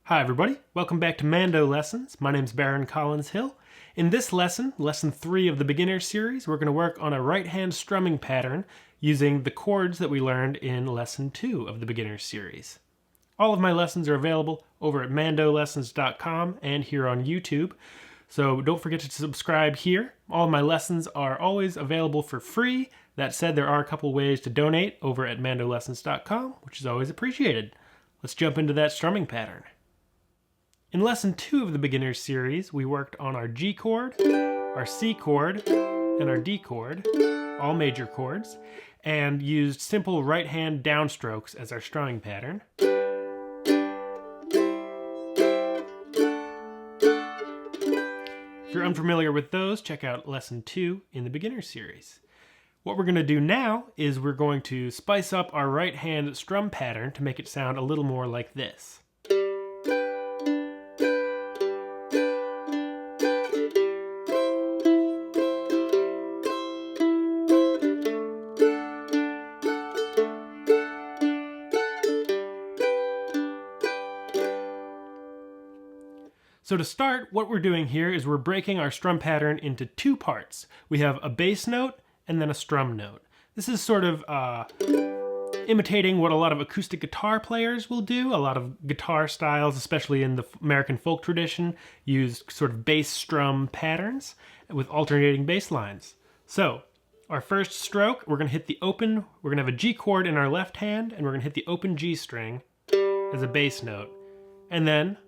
Hi everybody, welcome back to Mando Lessons. My name's Baron Collins Hill. In this lesson, lesson 3 of the beginner series, we're going to work on a right-hand strumming pattern using the chords that we learned in lesson 2 of the beginner series. All of my lessons are available over at mandolessons.com and here on YouTube. So don't forget to subscribe here. All of my lessons are always available for free. That said, there are a couple ways to donate over at mandolessons.com, which is always appreciated. Let's jump into that strumming pattern. In lesson 2 of the beginner's series, we worked on our G chord, our C chord, and our D chord, all major chords, and used simple right-hand downstrokes as our strumming pattern. If you're unfamiliar with those, check out lesson 2 in the beginner's series. What we're going to do now is we're going to spice up our right-hand strum pattern to make it sound a little more like this. So to start, what we're doing here is we're breaking our strum pattern into two parts. We have a bass note and then a strum note. This is sort of imitating what a lot of acoustic guitar players will do. A lot of guitar styles, especially in the American folk tradition, use sort of bass strum patterns with alternating bass lines. So our first stroke, we're going to hit the open, we're going to have a G chord in our left hand, and we're going to hit the open G string as a bass note. And then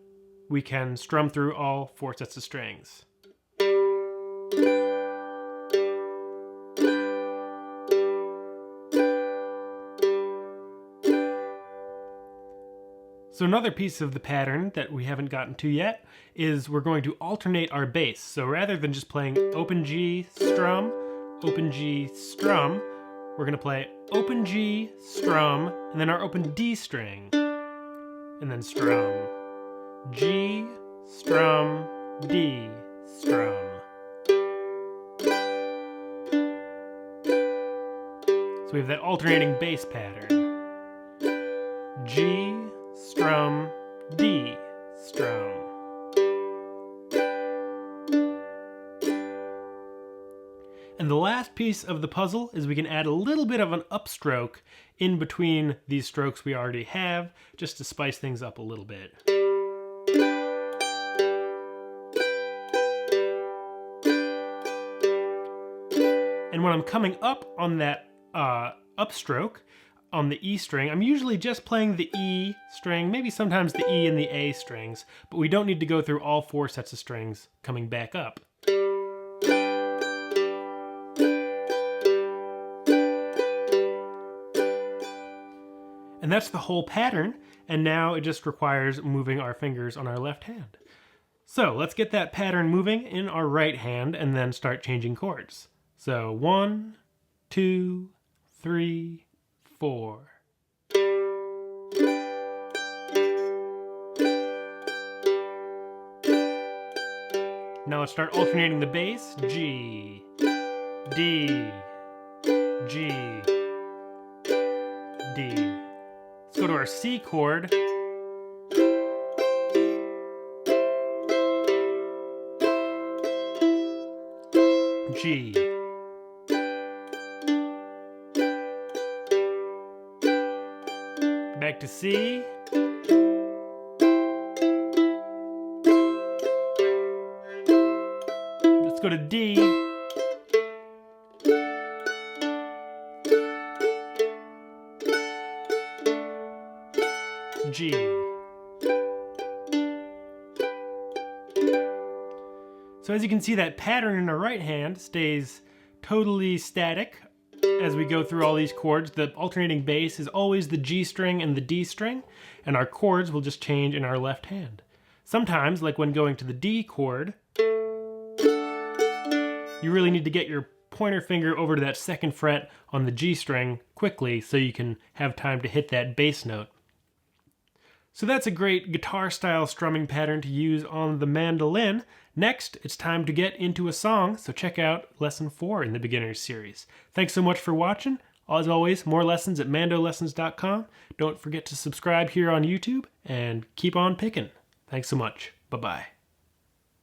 we can strum through all 4 sets of strings. So another piece of the pattern that we haven't gotten to yet is we're going to alternate our bass. So rather than just playing open G, strum, open G, strum, we're going to play open G, strum, and then our open D string, and then strum. G, strum, D, strum. So we have that alternating bass pattern. G, strum, D, strum. And the last piece of the puzzle is we can add a little bit of an upstroke in between these strokes we already have, just to spice things up a little bit. And when I'm coming up on that upstroke, on the E string, I'm usually just playing the E string, maybe sometimes the E and the A strings, but we don't need to go through all 4 sets of strings coming back up. And that's the whole pattern, and now it just requires moving our fingers on our left hand. So let's get that pattern moving in our right hand and then start changing chords. So 1, 2, 3, 4. Now let's start alternating the bass. G, D, G, D. Let's go to our C chord. G. Back to C. Let's go to D. G. So as you can see, that pattern in our right hand stays totally static as we go through all these chords. The alternating bass is always the G string and the D string, and our chords will just change in our left hand. Sometimes, like when going to the D chord, you really need to get your pointer finger over to that 2nd fret on the G string quickly so you can have time to hit that bass note. So that's a great guitar style strumming pattern to use on the mandolin. Next, it's time to get into a song, so check out lesson 4 in the beginner's series. Thanks so much for watching. As always, more lessons at mandolessons.com. Don't forget to subscribe here on YouTube, and keep on picking. Thanks so much. Bye-bye.